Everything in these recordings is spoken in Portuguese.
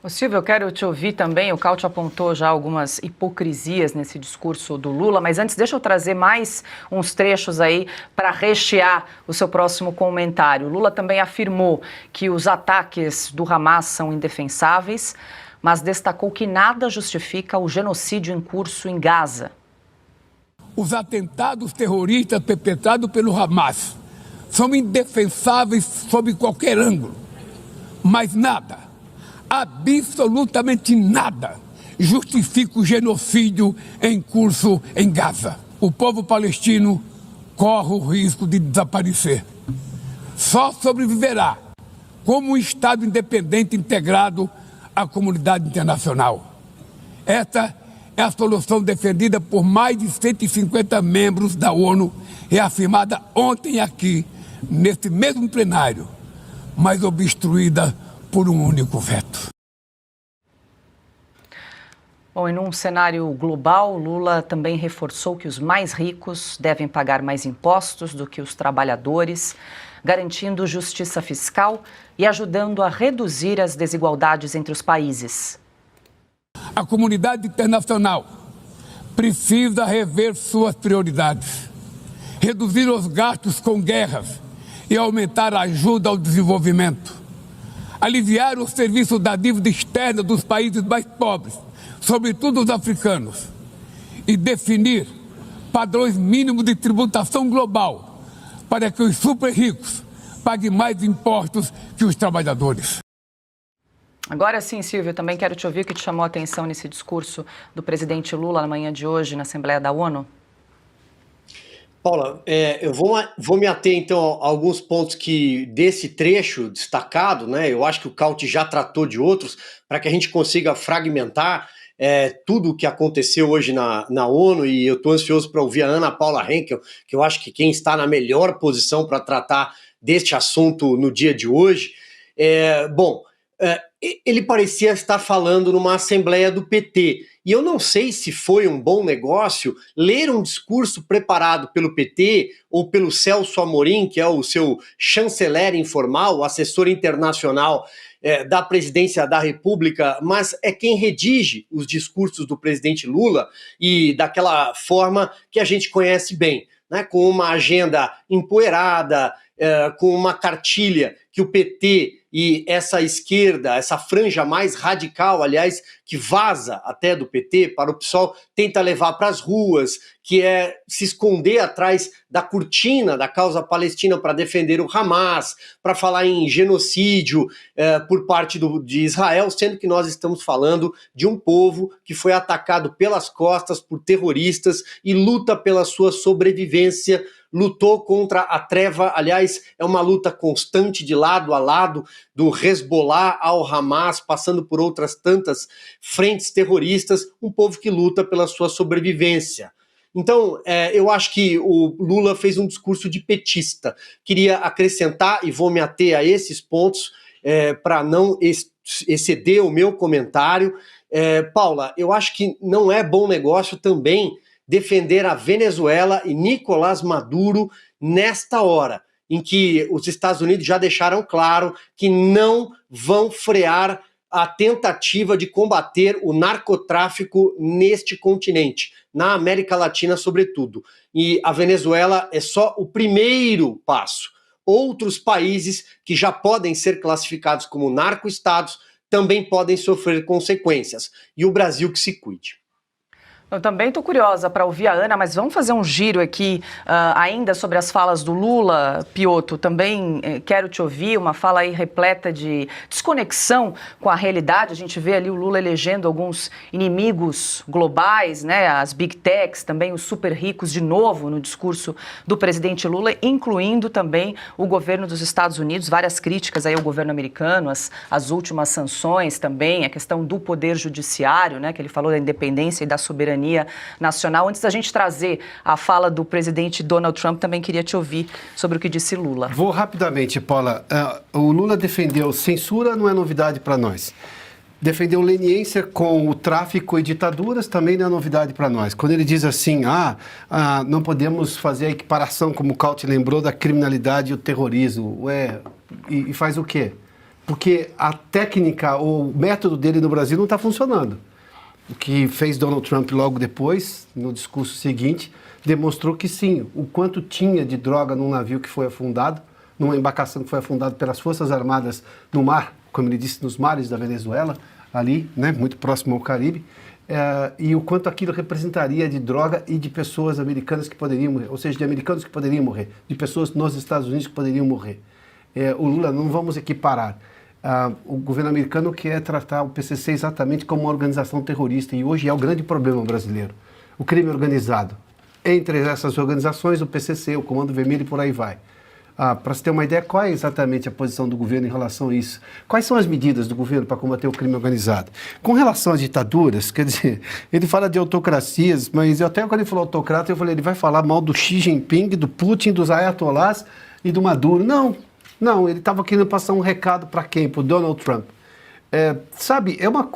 Ô Silvio, eu quero te ouvir também. O Caute apontou já algumas hipocrisias nesse discurso do Lula, mas antes deixa eu trazer mais uns trechos aí para rechear o seu próximo comentário. O Lula também afirmou que os ataques do Hamas são indefensáveis, mas destacou que nada justifica o genocídio em curso em Gaza. Os atentados terroristas perpetrados pelo Hamas são indefensáveis sob qualquer ângulo, mas nada, absolutamente nada, justifica o genocídio em curso em Gaza. O povo palestino corre o risco de desaparecer. Só sobreviverá como um Estado independente integrado à comunidade internacional. Esta é a solução defendida por mais de 150 membros da ONU, reafirmada ontem aqui, nesse mesmo plenário, mas obstruída por um único veto. Bom, e num cenário global, Lula também reforçou que os mais ricos devem pagar mais impostos do que os trabalhadores, garantindo justiça fiscal e ajudando a reduzir as desigualdades entre os países. A comunidade internacional precisa rever suas prioridades, reduzir os gastos com guerras e aumentar a ajuda ao desenvolvimento, aliviar o serviço da dívida externa dos países mais pobres, sobretudo os africanos, e definir padrões mínimos de tributação global para que os super ricos paguem mais impostos que os trabalhadores. Agora sim, Silvio, também quero te ouvir o que te chamou a atenção nesse discurso do presidente Lula na manhã de hoje na Assembleia da ONU. Paula, eu vou me ater então a alguns pontos que desse trecho destacado, né? Eu acho que o Caute já tratou de outros, para que a gente consiga fragmentar tudo o que aconteceu hoje na ONU, e eu estou ansioso para ouvir a Ana Paula Henkel, que eu acho que quem está na melhor posição para tratar deste assunto no dia de hoje. Ele parecia estar falando numa assembleia do PT, e eu não sei se foi um bom negócio ler um discurso preparado pelo PT ou pelo Celso Amorim, que é o seu chanceler informal, o assessor internacional da presidência da República, mas é quem redige os discursos do presidente Lula, e daquela forma que a gente conhece bem, né, com uma agenda empoeirada, com uma cartilha que o PT e essa esquerda, essa franja mais radical, aliás, que vaza até do PT para o PSOL, tenta levar para as ruas, que é se esconder atrás da cortina da causa palestina para defender o Hamas, para falar em genocídio por parte de Israel, sendo que nós estamos falando de um povo que foi atacado pelas costas por terroristas e luta pela sua sobrevivência, lutou contra a treva. Aliás, é uma luta constante de lado a lado, do Hezbollah ao Hamas, passando por outras tantas frentes terroristas, um povo que luta pela sua sobrevivência. Então, eu acho que o Lula fez um discurso de petista. Queria acrescentar, e vou me ater a esses pontos, para não exceder o meu comentário. Paula, eu acho que não é bom negócio também defender a Venezuela e Nicolás Maduro nesta hora, em que os Estados Unidos já deixaram claro que não vão frear a tentativa de combater o narcotráfico neste continente, na América Latina sobretudo. E a Venezuela é só o primeiro passo. Outros países que já podem ser classificados como narco-estados também podem sofrer consequências. E o Brasil que se cuide. Eu também estou curiosa para ouvir a Ana, mas vamos fazer um giro aqui ainda sobre as falas do Lula. Piotto, também quero te ouvir, uma fala aí repleta de desconexão com a realidade. A gente vê ali o Lula elegendo alguns inimigos globais, né? As big techs, também os super ricos de novo no discurso do presidente Lula, incluindo também o governo dos Estados Unidos, várias críticas aí ao governo americano, as últimas sanções também, a questão do poder judiciário, né? Que ele falou da independência e da soberania nacional. Antes da gente trazer a fala do presidente Donald Trump, também queria te ouvir sobre o que disse Lula. Vou rapidamente, Paula. O Lula defendeu censura, não é novidade para nós. Defendeu leniência com o tráfico e ditaduras, também não é novidade para nós. Quando ele diz assim, não podemos fazer a equiparação, como o Caute lembrou, da criminalidade e o terrorismo. E faz o quê? porque a técnica, o método dele no Brasil não está funcionando. O que fez Donald Trump logo depois, no discurso seguinte, demonstrou que sim, o quanto tinha de droga num navio que foi afundado, numa embarcação que foi afundada pelas Forças Armadas no mar, como ele disse, nos mares da Venezuela, ali, né, muito próximo ao Caribe, e o quanto aquilo representaria de droga e de pessoas americanas que poderiam morrer, ou seja, de americanos que poderiam morrer, de pessoas nos Estados Unidos que poderiam morrer. O Lula, não vamos equiparar. O governo americano quer tratar o PCC exatamente como uma organização terrorista e hoje é o grande problema brasileiro. O crime organizado. Entre essas organizações, o PCC, o Comando Vermelho e por aí vai. Para você ter uma ideia, qual é exatamente a posição do governo em relação a isso? Quais são as medidas do governo para combater o crime organizado? Com relação às ditaduras, quer dizer, ele fala de autocracias, mas até quando ele falou autocrata, eu falei, ele vai falar mal do Xi Jinping, do Putin, dos ayatollahs e do Maduro. Não, ele estava querendo passar um recado para quem? Para o Donald Trump. Sabe, é uma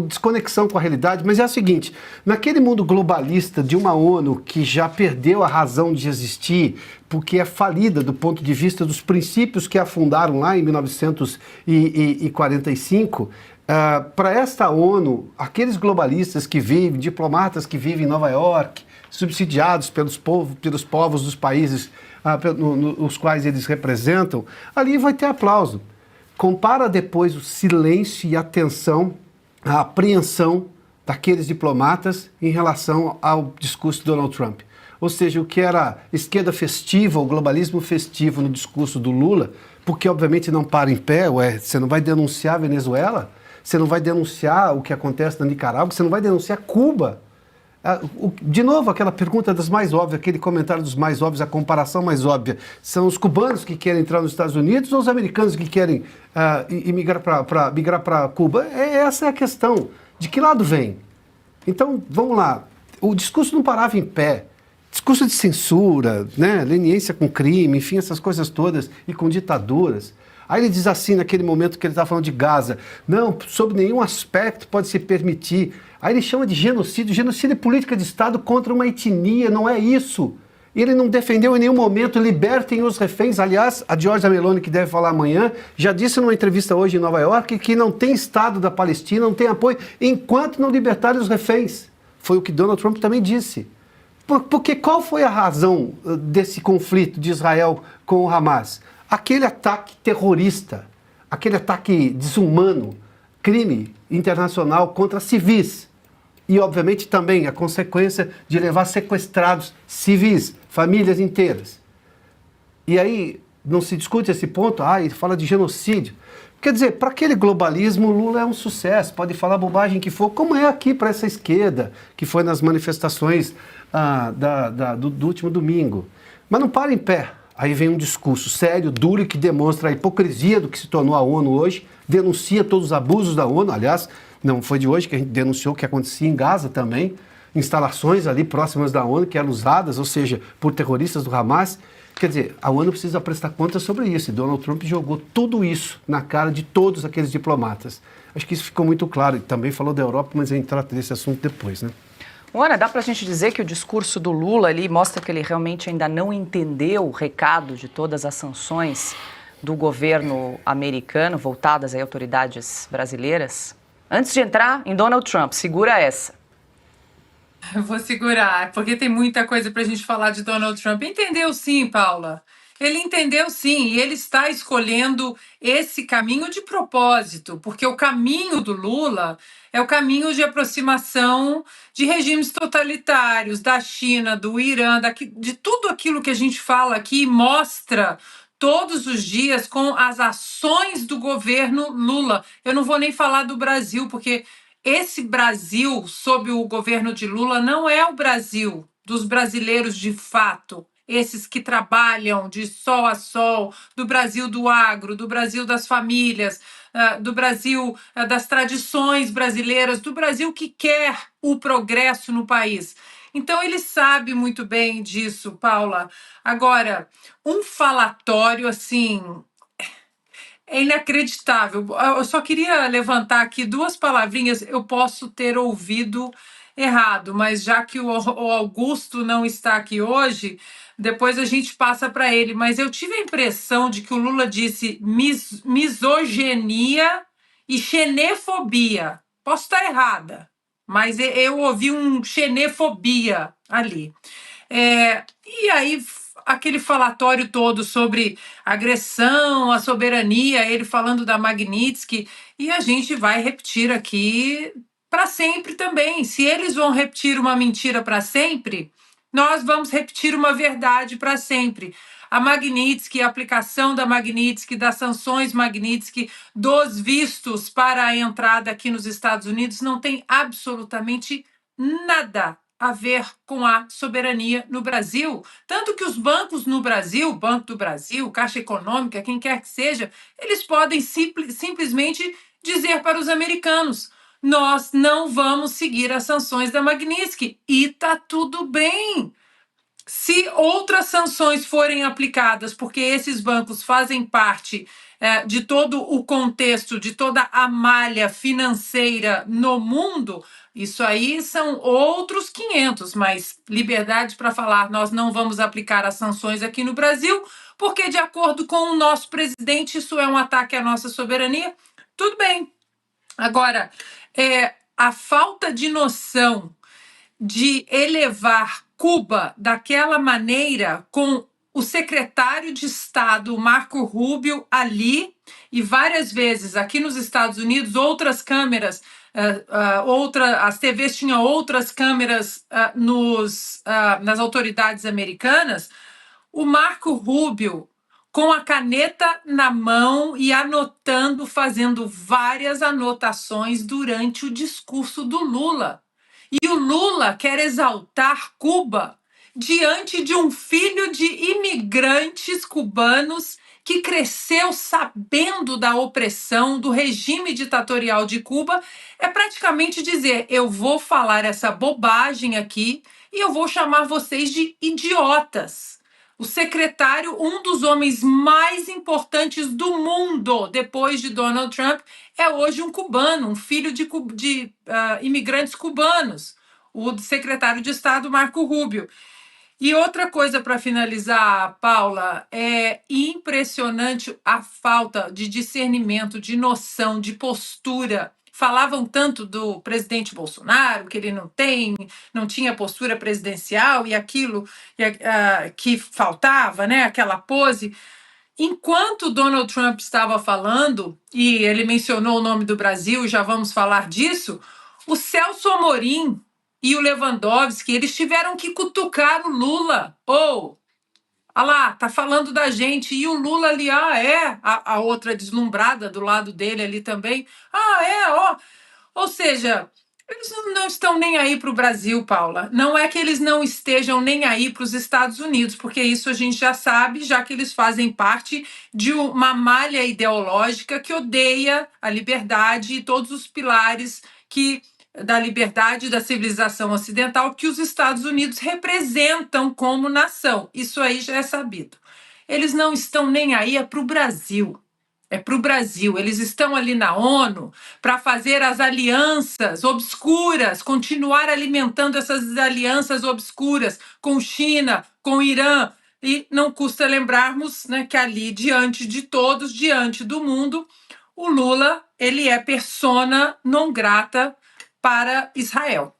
desconexão com a realidade, mas é o seguinte, naquele mundo globalista de uma ONU que já perdeu a razão de existir, porque é falida do ponto de vista dos princípios que a fundaram lá em 1945, para esta ONU, aqueles globalistas que vivem, diplomatas que vivem em Nova York, subsidiados pelos povos dos países os quais eles representam, ali vai ter aplauso. Compara depois o silêncio e a tensão, a apreensão daqueles diplomatas em relação ao discurso de Donald Trump. Ou seja, o que era esquerda festiva, o globalismo festivo no discurso do Lula, porque obviamente não para em pé, você não vai denunciar a Venezuela, você não vai denunciar o que acontece na Nicarágua, você não vai denunciar Cuba. De novo, aquela pergunta das mais óbvias, aquele comentário dos mais óbvios, a comparação mais óbvia. São os cubanos que querem entrar nos Estados Unidos ou os americanos que querem migrar para Cuba? Essa é a questão. De que lado vem? Então, vamos lá. O discurso não parava em pé. Discurso de censura, né? Leniência com crime, enfim, essas coisas todas, e com ditaduras. Aí ele diz assim, naquele momento que ele está falando de Gaza, não, sob nenhum aspecto pode se permitir. Aí ele chama de genocídio. Genocídio é política de Estado contra uma etnia, não é isso. Ele não defendeu em nenhum momento, libertem os reféns. Aliás, a Giorgia Meloni, que deve falar amanhã, já disse numa entrevista hoje em Nova York que não tem Estado da Palestina, não tem apoio, enquanto não libertarem os reféns. Foi o que Donald Trump também disse. Porque qual foi a razão desse conflito de Israel com o Hamas? Aquele ataque terrorista, aquele ataque desumano, crime internacional contra civis. E, obviamente, também a consequência de levar sequestrados civis, famílias inteiras. E aí não se discute esse ponto, ele fala de genocídio. Quer dizer, para aquele globalismo, Lula é um sucesso, pode falar bobagem que for, como é aqui para essa esquerda, que foi nas manifestações do último domingo. Mas não para em pé. Aí vem um discurso sério, duro, e que demonstra a hipocrisia do que se tornou a ONU hoje, denuncia todos os abusos da ONU, aliás, não foi de hoje que a gente denunciou o que acontecia em Gaza também, instalações ali próximas da ONU que eram usadas, ou seja, por terroristas do Hamas. Quer dizer, a ONU precisa prestar contas sobre isso, e Donald Trump jogou tudo isso na cara de todos aqueles diplomatas. Acho que isso ficou muito claro, e também falou da Europa, mas a gente trata desse assunto depois, né? Ana, dá para a gente dizer que o discurso do Lula ali mostra que ele realmente ainda não entendeu o recado de todas as sanções do governo americano voltadas às autoridades brasileiras? Antes de entrar em Donald Trump, segura essa. Eu vou segurar, porque tem muita coisa para a gente falar de Donald Trump. Entendeu sim, Paula. Ele entendeu sim, e ele está escolhendo esse caminho de propósito, porque o caminho do Lula é o caminho de aproximação de regimes totalitários, da China, do Irã, de tudo aquilo que a gente fala aqui, mostra todos os dias com as ações do governo Lula. Eu não vou nem falar do Brasil, porque esse Brasil, sob o governo de Lula, não é o Brasil dos brasileiros de fato, esses que trabalham de sol a sol, do Brasil do agro, do Brasil das famílias, do Brasil das tradições brasileiras, do Brasil que quer o progresso no país. Então, ele sabe muito bem disso, Paula. Agora, um falatório, assim, é inacreditável. Eu só queria levantar aqui duas palavrinhas. Eu posso ter ouvido errado, mas já que o Augusto não está aqui hoje, depois a gente passa para ele, mas eu tive a impressão de que o Lula disse misoginia e xenefobia. Posso estar errada, mas eu ouvi um xenefobia ali. E aí, aquele falatório todo sobre agressão, a soberania, ele falando da Magnitsky, e a gente vai repetir aqui para sempre também. Se eles vão repetir uma mentira para sempre, nós vamos repetir uma verdade para sempre. A Magnitsky, a aplicação da Magnitsky, das sanções Magnitsky, dos vistos para a entrada aqui nos Estados Unidos, não tem absolutamente nada a ver com a soberania no Brasil. Tanto que os bancos no Brasil, Banco do Brasil, Caixa Econômica, quem quer que seja, eles podem simplesmente dizer para os americanos: nós não vamos seguir as sanções da Magnitsky. E tá tudo bem. Se outras sanções forem aplicadas, porque esses bancos fazem parte de todo o contexto, de toda a malha financeira no mundo, isso aí são outros 500, mas liberdade para falar, nós não vamos aplicar as sanções aqui no Brasil, porque de acordo com o nosso presidente, isso é um ataque à nossa soberania. Tudo bem. Agora, a falta de noção de elevar Cuba daquela maneira, com o secretário de Estado, Marco Rubio, ali, e várias vezes aqui nos Estados Unidos, outras câmeras, as TVs tinham outras câmeras nas autoridades americanas, o Marco Rubio, com a caneta na mão e anotando, fazendo várias anotações durante o discurso do Lula. E o Lula quer exaltar Cuba diante de um filho de imigrantes cubanos que cresceu sabendo da opressão do regime ditatorial de Cuba. É praticamente dizer: eu vou falar essa bobagem aqui e eu vou chamar vocês de idiotas. O secretário, um dos homens mais importantes do mundo depois de Donald Trump, é hoje um cubano, um filho de imigrantes cubanos, o secretário de Estado, Marco Rubio. E outra coisa para finalizar, Paula, é impressionante a falta de discernimento, de noção, de postura. Falavam tanto do presidente Bolsonaro, que ele não tinha postura presidencial e aquilo que faltava, né? Aquela pose. Enquanto Donald Trump estava falando, e ele mencionou o nome do Brasil, já vamos falar disso, o Celso Amorim e o Lewandowski, eles tiveram que cutucar o Lula. Olha lá, tá falando da gente. E o Lula ali, a outra deslumbrada do lado dele ali também. Ou seja, eles não estão nem aí para o Brasil, Paula. Não é que eles não estejam nem aí para os Estados Unidos, porque isso a gente já sabe, já que eles fazem parte de uma malha ideológica que odeia a liberdade e todos os pilares da liberdade e da civilização ocidental que os Estados Unidos representam como nação. Isso aí já é sabido. Eles não estão nem aí, é para o Brasil. É para o Brasil. Eles estão ali na ONU para fazer as alianças obscuras, continuar alimentando essas alianças obscuras com China, com Irã. E não custa lembrarmos, né, que ali, diante de todos, diante do mundo, o Lula ele é persona non grata para Israel.